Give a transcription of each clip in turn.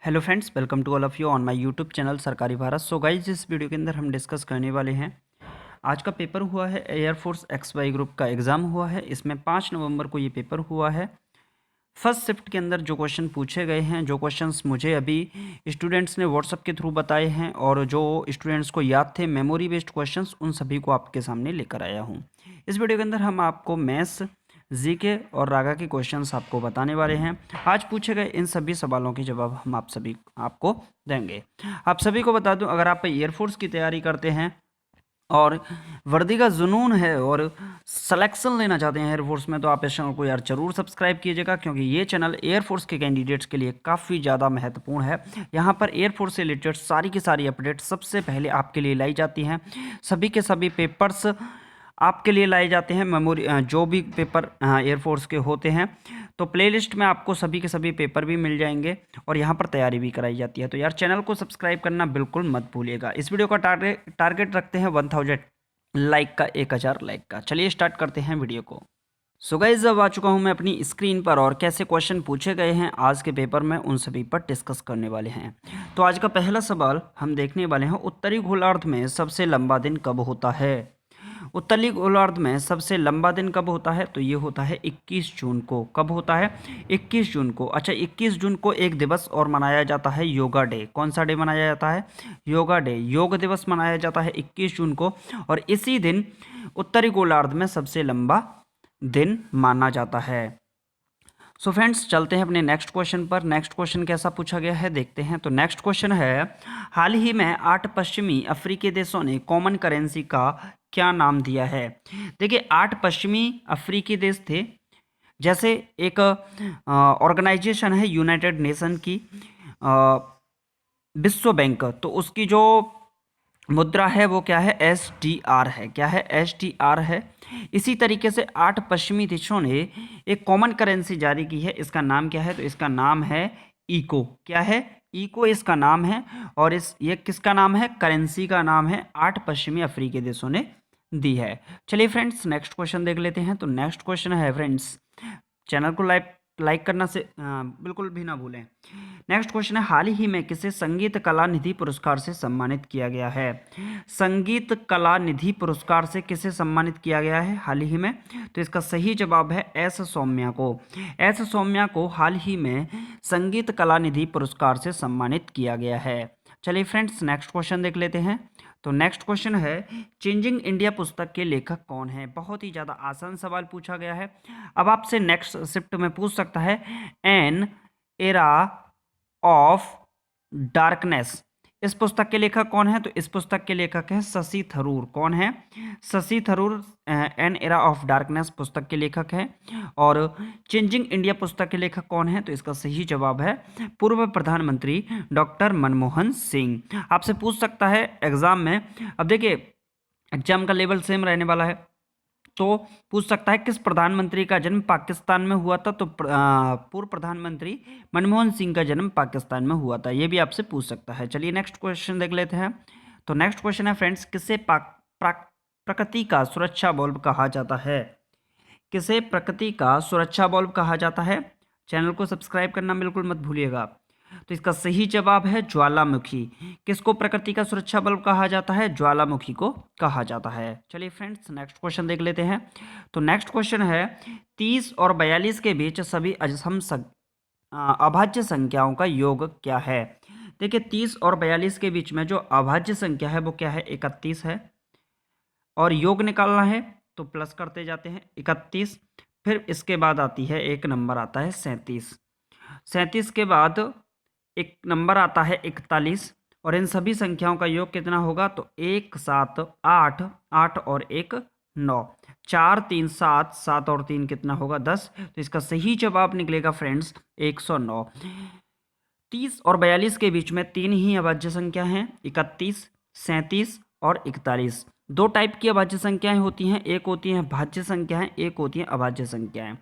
Hello friends, welcome to all of you on my YouTube channel Sarkari Bharat. So guys, इस video के अंदर हम discuss करने वाले हैं। आज का पेपर हुआ है एयरफोर्स XY ग्रुप का एग्ज़ाम हुआ है। इसमें 5 नवंबर को ये पेपर हुआ है। फर्स्ट शिफ्ट के अंदर जो क्वेश्चन पूछे गए हैं, जो क्वेश्चंस मुझे अभी स्टूडेंट्स ने व्हाट्सअप के थ्रू बताए हैं और जो स्टूडेंट्स को याद थे मेमोरी बेस्ड क्वेश्चंस, उन सभी को आपके सामने लेकर आया हूँ। इस वीडियो के अंदर हम आपको मैथ्स, जीके और रागा के क्वेश्चंस आपको बताने वाले हैं। आज पूछे गए इन सभी सवालों के जवाब हम आपको देंगे। आप सभी को बता दूं, अगर आप एयरफोर्स की तैयारी करते हैं और वर्दी का जुनून है और सिलेक्शन लेना चाहते हैं एयरफोर्स में, तो आप इस चैनल को यार जरूर सब्सक्राइब कीजिएगा, क्योंकि ये चैनल एयरफोर्स के कैंडिडेट्स के लिए काफ़ी ज़्यादा महत्वपूर्ण है। यहाँ पर एयरफोर्स से रिलेटेड सारी की सारी अपडेट सबसे पहले आपके लिए लाई जाती हैं। सभी के सभी पेपर्स आपके लिए लाए जाते हैं। मेमोरी जो भी पेपर एयरफोर्स के होते हैं, तो प्लेलिस्ट में आपको सभी के सभी पेपर भी मिल जाएंगे और यहाँ पर तैयारी भी कराई जाती है। तो यार चैनल को सब्सक्राइब करना बिल्कुल मत भूलिएगा। इस वीडियो का टारगेट रखते हैं 1000 लाइक का, 1000 लाइक का। चलिए स्टार्ट करते हैं वीडियो को। सो गाइस, अब आ चुका हूँ मैं अपनी स्क्रीन पर और कैसे क्वेश्चन पूछे गए हैं आज के पेपर में, उन सभी पर डिस्कस करने वाले हैं। तो आज का पहला सवाल हम देखने वाले हैं, उत्तरी गोलार्ध में सबसे लंबा दिन कब होता है? उत्तरी गोलार्ध में सबसे लंबा दिन कब होता है? तो ये होता है 21 जून को। कब होता है? 21 जून को। अच्छा, 21 जून को एक दिवस और मनाया जाता है, योगा डे। कौन सा डे मनाया जाता है? योगा डे, योग दिवस मनाया जाता है 21 जून को। और इसी दिन उत्तरी गोलार्ध में सबसे लंबा दिन माना जाता है। सो फ्रेंड्स, चलते हैं अपने नेक्स्ट क्वेश्चन पर। नेक्स्ट क्वेश्चन कैसा पूछा गया है देखते हैं। तो नेक्स्ट क्वेश्चन है, हाल ही में 8 पश्चिमी अफ्रीकी देशों ने कॉमन करेंसी का क्या नाम दिया है? देखिए, 8 पश्चिमी अफ्रीकी देश थे। जैसे एक ऑर्गेनाइजेशन है यूनाइटेड नेशन की, विश्व बैंक, तो उसकी जो मुद्रा है वो क्या है? SDR है। क्या है? SDR है। इसी तरीके से 8 पश्चिमी देशों ने एक कॉमन करेंसी जारी की है। इसका नाम क्या है? तो इसका नाम है इको। क्या है? इको इसका नाम है। और ये किसका नाम है? करेंसी का नाम है। 8 पश्चिमी अफ्रीकी देशों ने दी है। चलिए फ्रेंड्स, नेक्स्ट क्वेश्चन देख लेते हैं। तो नेक्स्ट क्वेश्चन है फ्रेंड्स, चैनल को लाइक करना से बिल्कुल भी ना भूलें। नेक्स्ट क्वेश्चन है, हाल ही में किसे संगीत कला निधि पुरस्कार से सम्मानित किया गया है? संगीत कला निधि पुरस्कार से किसे सम्मानित किया गया है हाल ही में? तो इसका सही जवाब है एस सौम्या को। एस सौम्या को हाल ही में संगीत कला निधि पुरस्कार से सम्मानित किया गया है। चलिए फ्रेंड्स, नेक्स्ट क्वेश्चन देख लेते हैं। तो नेक्स्ट क्वेश्चन है, चेंजिंग इंडिया पुस्तक के लेखक कौन है? बहुत ही ज़्यादा आसान सवाल पूछा गया है। अब आपसे नेक्स्ट शिफ्ट में पूछ सकता है, एन एरा ऑफ डार्कनेस, इस पुस्तक के लेखक कौन है? तो इस पुस्तक के लेखक है शशि थरूर। कौन है? Shashi Tharoor an era of darkness पुस्तक के लेखक हैं। और चेंजिंग इंडिया पुस्तक के लेखक कौन है? तो इसका सही जवाब है पूर्व प्रधानमंत्री डॉक्टर मनमोहन सिंह। आपसे पूछ सकता है एग्जाम में, अब देखिए एग्जाम का लेवल सेम रहने वाला है, तो पूछ सकता है किस प्रधानमंत्री का जन्म पाकिस्तान में हुआ था? तो पूर्व प्रधानमंत्री मनमोहन सिंह का जन्म पाकिस्तान में हुआ था। ये भी आपसे पूछ सकता है। चलिए नेक्स्ट क्वेश्चन देख लेते हैं। तो नेक्स्ट क्वेश्चन है फ्रेंड्स, किसे प्रकृति का सुरक्षा बल्ब कहा जाता है? किसे प्रकृति का सुरक्षा बल्ब कहा जाता है? चैनल को सब्सक्राइब करना बिल्कुल मत भूलिएगा। तो इसका सही जवाब है ज्वालामुखी। किसको प्रकृति का सुरक्षा बल्ब कहा जाता है? ज्वालामुखी को कहा जाता है। चलिए फ्रेंड्स, नेक्स्ट क्वेश्चन देख लेते हैं। तो नेक्स्ट क्वेश्चन है, 30 और 42 के बीच सभी अभाज्य संख्याओं का योग क्या है? देखिए, 30 और 42 के बीच में जो अभाज्य संख्या है वो क्या है? 31 है। और योग निकालना है तो प्लस करते जाते हैं, 31। फिर इसके बाद आती है एक नंबर आता है 37। 37 के बाद एक नंबर आता है 41। और इन सभी संख्याओं का योग कितना होगा? तो 1 7 8, 8 और 1 9, 4 3 7, 7 और 3 कितना होगा? 10। तो इसका सही जवाब निकलेगा फ्रेंड्स 109। 30 और 42 के बीच में 3 ही अभाज्य संख्या हैं, 31, 37 और 41। दो टाइप की अभाज्य संख्याएं होती हैं, एक होती हैं भाज्य संख्याएं, एक होती हैं अभाज्य संख्याएं।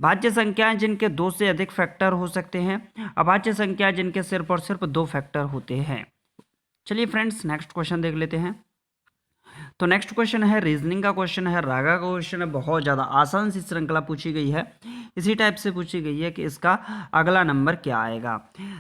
भाज्य संख्याएं जिनके 2 से अधिक फैक्टर हो सकते हैं, अभाज्य संख्या जिनके सिर्फ और सिर्फ 2 फैक्टर होते हैं। चलिए फ्रेंड्स, नेक्स्ट क्वेश्चन देख लेते हैं। तो नेक्स्ट क्वेश्चन है रीजनिंग का क्वेश्चन है, रागा का क्वेश्चन है, बहुत ज़्यादा आसान सी श्रृंखला पूछी गई है, इसी टाइप से पूछी गई है कि इसका अगला नंबर क्या आएगा।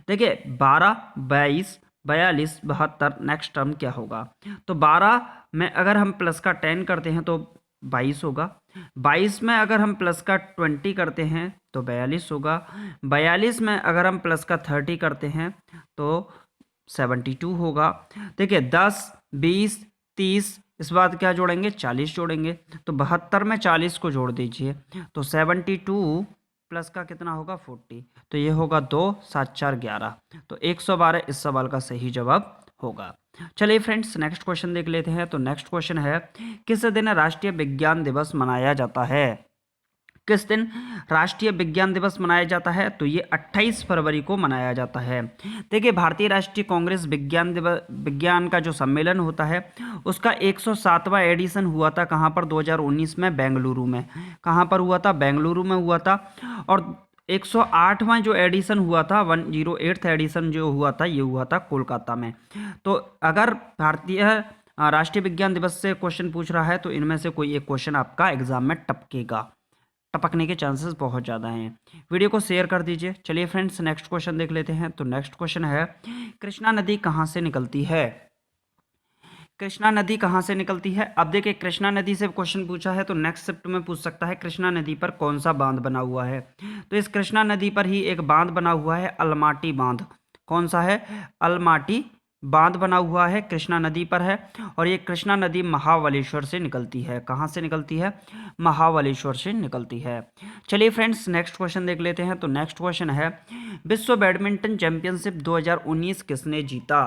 देखिए 12, 22, 42, 72 नेक्स्ट टर्म क्या होगा। तो 12 में अगर हम प्लस का 10 करते हैं तो 22 होगा। 22 में अगर हम प्लस का 20 करते हैं तो 42 होगा। 42 में अगर हम प्लस का 30 करते हैं तो 72 होगा। देखिए 10, 20, 30, इस बात क्या जोड़ेंगे, 40 जोड़ेंगे। तो 72 में 40 को जोड़ दीजिए तो 72 प्लस का कितना होगा 40, तो ये होगा 2, 7, 4, 11। तो 112 इस सवाल का सही जवाब होगा। चलिए फ्रेंड्स नेक्स्ट क्वेश्चन देख लेते हैं। तो नेक्स्ट क्वेश्चन है किस दिन राष्ट्रीय विज्ञान दिवस मनाया जाता है। किस दिन राष्ट्रीय विज्ञान दिवस मनाया जाता है। तो ये 28 फरवरी को मनाया जाता है। देखिए भारतीय राष्ट्रीय कांग्रेस विज्ञान का जो सम्मेलन होता है उसका 107वां एडिशन हुआ था कहाँ पर, 2019 में बेंगलुरु में। कहाँ पर हुआ था, बेंगलुरु में हुआ था। और 108वां जो एडिशन हुआ था, 108th एडिशन जो हुआ था, ये हुआ था कोलकाता में। तो अगर भारतीय राष्ट्रीय विज्ञान दिवस से क्वेश्चन पूछ रहा है तो इनमें से कोई एक क्वेश्चन आपका एग्जाम में टपकने के चांसेस बहुत ज़्यादा हैं। वीडियो को शेयर कर दीजिए। चलिए फ्रेंड्स नेक्स्ट क्वेश्चन देख लेते हैं। तो नेक्स्ट क्वेश्चन है कृष्णा नदी कहाँ से निकलती है। कृष्णा नदी कहाँ से निकलती है। अब देखिए कृष्णा नदी से क्वेश्चन पूछा है तो नेक्स्ट शिफ्ट में पूछ सकता है कृष्णा नदी पर कौन सा बांध बना हुआ है। तो इस कृष्णा नदी पर ही एक बांध बना हुआ है, अलमाटी बांध। कौन सा है, अलमाटी बांध बना हुआ है, कृष्णा नदी पर है। और ये कृष्णा नदी महाबलेश्वर से निकलती है। कहाँ से निकलती है, महाबलेश्वर से निकलती है। चलिए फ्रेंड्स नेक्स्ट क्वेश्चन देख लेते हैं। तो नेक्स्ट क्वेश्चन है विश्व बैडमिंटन चैंपियनशिप 2019 किसने जीता।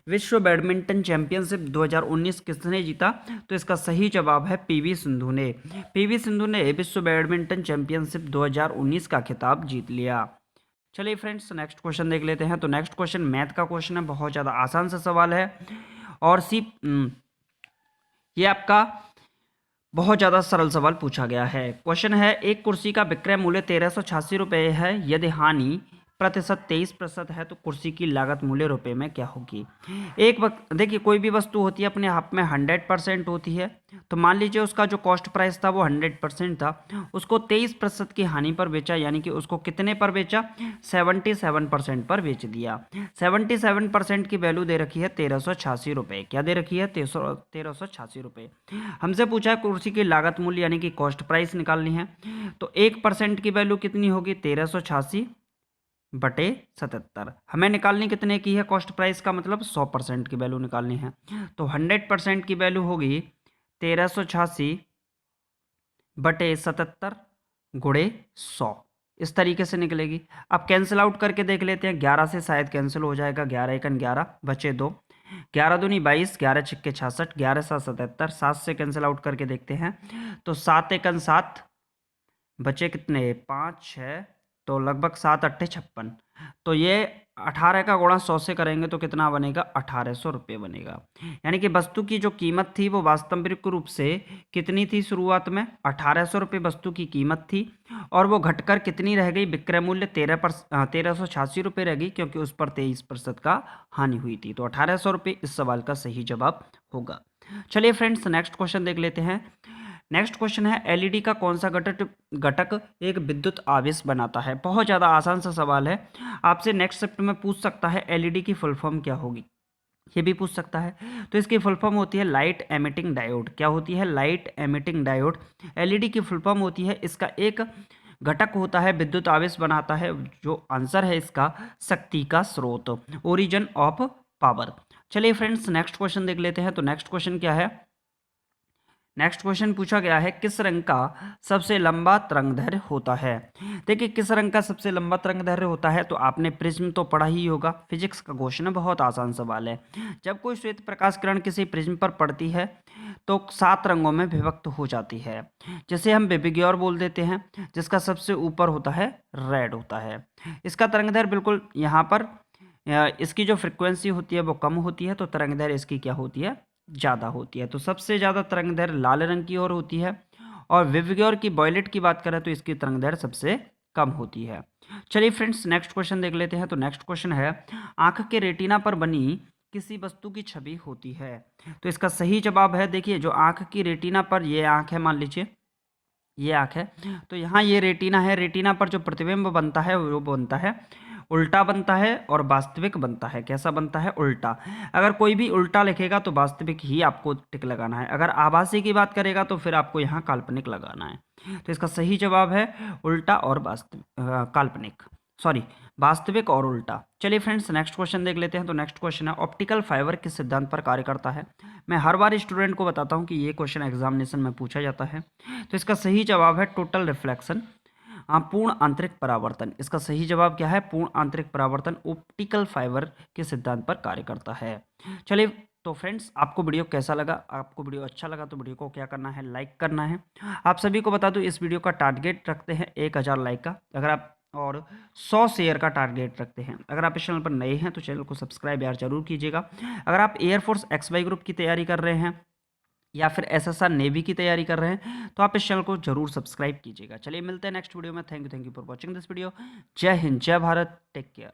विश्व बैडमिंटन चैंपियनशिप 2019 किसने जीता। तो इसका सही जवाब है पीवी सिंधु ने। पीवी सिंधु ने विश्व बैडमिंटन चैंपियनशिप 2019 का खिताब जीत लिया। चलिए फ्रेंड्स नेक्स्ट क्वेश्चन देख लेते हैं। तो नेक्स्ट क्वेश्चन मैथ का क्वेश्चन है, बहुत ज़्यादा आसान सा सवाल है। और ये आपका बहुत ज़्यादा सरल सवाल पूछा गया है। क्वेश्चन है एक कुर्सी का विक्रय मूल्य 1386 रुपये है, यदि हानि प्रतिशत 23% है तो कुर्सी की लागत मूल्य रुपए में क्या होगी। एक वक्त देखिए कोई भी वस्तु होती है अपने आप में 100% होती है। तो मान लीजिए उसका जो कॉस्ट प्राइस था वो 100% था, उसको 23% की हानि पर बेचा, यानी कि उसको कितने पर बेचा, 77% पर बेच दिया। 77% की वैल्यू दे रखी है 1386 रुपये। क्या दे रखी है, 1386 रुपये। हमसे पूछा है कुर्सी की लागत मूल्य यानी कि कॉस्ट प्राइस निकालनी है। तो 1% की वैल्यू कितनी होगी, 1386 बटे 77। हमें निकालनी कितने की है, कॉस्ट प्राइस का मतलब 100% की वैल्यू निकालनी है। तो 100% की वैल्यू होगी 1386 बटे 77 गुणे 100, इस तरीके से निकलेगी। अब कैंसिल आउट करके देख लेते हैं, 11 से शायद कैंसिल हो जाएगा, 11 एकन 11 बचे 2, 11 दूनी 22, 11 छिक्के 66, 11 7 77, 7 से कैंसिल आउट करके देखते हैं तो 7 एकन 7 बचे कितने 5 6, तो लगभग 7 अट्ठे 56। तो ये 18 का गुणा 100 से करेंगे तो कितना बनेगा, 1800 रुपये बनेगा। यानी कि वस्तु की जो कीमत थी वो वास्तविक रूप से कितनी थी, शुरुआत में 1800 रुपये वस्तु की कीमत थी, और वो घटकर कितनी रह गई, विक्रय मूल्य 1386 रुपये रह गई, क्योंकि उस पर 23% का हानि हुई थी। तो 1800 रुपये इस सवाल का सही जवाब होगा। चलिए फ्रेंड्स नेक्स्ट क्वेश्चन देख लेते हैं। नेक्स्ट क्वेश्चन है एलईडी का कौन सा घटक एक विद्युत आवेश बनाता है। बहुत ज़्यादा आसान सा सवाल है, आपसे नेक्स्ट शिफ्ट में पूछ सकता है एलईडी की फुल फॉर्म क्या होगी, ये भी पूछ सकता है। तो इसकी फुल फॉर्म होती है लाइट एमिटिंग डायोड। क्या होती है, लाइट एमिटिंग डायोड एलईडी की फुल फॉर्म होती है। इसका एक घटक होता है विद्युत आवेश बनाता है। जो आंसर है इसका शक्ति का स्रोत, ओरिजिन ऑफ पावर। चलिए फ्रेंड्स नेक्स्ट क्वेश्चन देख लेते हैं। तो नेक्स्ट क्वेश्चन क्या है, नेक्स्ट क्वेश्चन पूछा गया है किस रंग का सबसे लंबा तरंगदैर्घ्य होता है। देखिए किस रंग का सबसे लंबा तरंगदैर्घ्य होता है, तो आपने प्रिज्म तो पढ़ा ही होगा, फिजिक्स का क्वेश्चन है, बहुत आसान सवाल है। जब कोई श्वेत प्रकाश किरण किसी प्रिज्म पर पड़ती है तो 7 रंगों में विभक्त हो जाती है, जिसे हम बेबिग्योर बोल देते हैं, जिसका सबसे ऊपर होता है रेड होता है। इसका तरंगदैर्घ्य बिल्कुल यहाँ पर इसकी जो फ्रिक्वेंसी होती है वो कम होती है, तो तरंगदैर्घ्य इसकी क्या होती है, ज़्यादा होती है। तो सबसे ज़्यादा तरंगदैर्घ्य लाल रंग की ओर होती है, और विवग्योर की वॉयलेट की बात करें तो इसकी तरंगदैर्घ्य सबसे कम होती है। चलिए फ्रेंड्स नेक्स्ट क्वेश्चन देख लेते हैं। तो नेक्स्ट क्वेश्चन है आंख के रेटिना पर बनी किसी वस्तु की छवि होती है? तो इसका सही जवाब है, देखिए जो आँख की रेटिना पर, ये आँख है मान लीजिए, ये आँख है, तो यहाँ ये रेटिना है, रेटिना पर जो प्रतिबिंब बनता है वो बनता है उल्टा बनता है और वास्तविक बनता है। कैसा बनता है? उल्टा। अगर कोई भी उल्टा लिखेगा तो वास्तविक ही आपको टिक लगाना है, अगर आभासी की बात करेगा तो फिर आपको यहाँ काल्पनिक लगाना है। तो इसका सही जवाब है उल्टा और वास्तविक, काल्पनिक, सॉरी, वास्तविक और उल्टा। चलिए फ्रेंड्स नेक्स्ट क्वेश्चन देख लेते हैं। तो नेक्स्ट क्वेश्चन है, ऑप्टिकल फाइबर किस सिद्धांत पर कार्य करता है? मैं हर बार स्टूडेंट को बताता हूँ कि ये क्वेश्चन एग्जामिनेशन में पूछा जाता है। तो इसका सही जवाब है टोटल रिफ्लेक्शन, पूर्ण आंतरिक परावर्तन। इसका सही जवाब क्या है? पूर्ण आंतरिक परावर्तन ऑप्टिकल फाइबर के सिद्धांत पर कार्य करता है। चलिए तो फ्रेंड्स आपको वीडियो कैसा लगा? आपको वीडियो अच्छा लगा तो वीडियो को क्या करना है? लाइक करना है। आप सभी को बता दूं इस वीडियो का टारगेट रखते हैं 1000 लाइक का, अगर आप, और 100 शेयर का टारगेट रखते हैं। अगर आप इस चैनल पर नए हैं तो चैनल को सब्सक्राइब यार जरूर कीजिएगा। अगर आप एयरफोर्स XY ग्रुप की तैयारी कर रहे हैं या फिर SSR नेवी की तैयारी कर रहे हैं तो आप इस चैनल को जरूर सब्सक्राइब कीजिएगा। चलिए मिलते हैं नेक्स्ट वीडियो में। Thank you for watching this video. जय हिंद, जय भारत, टेक केयर।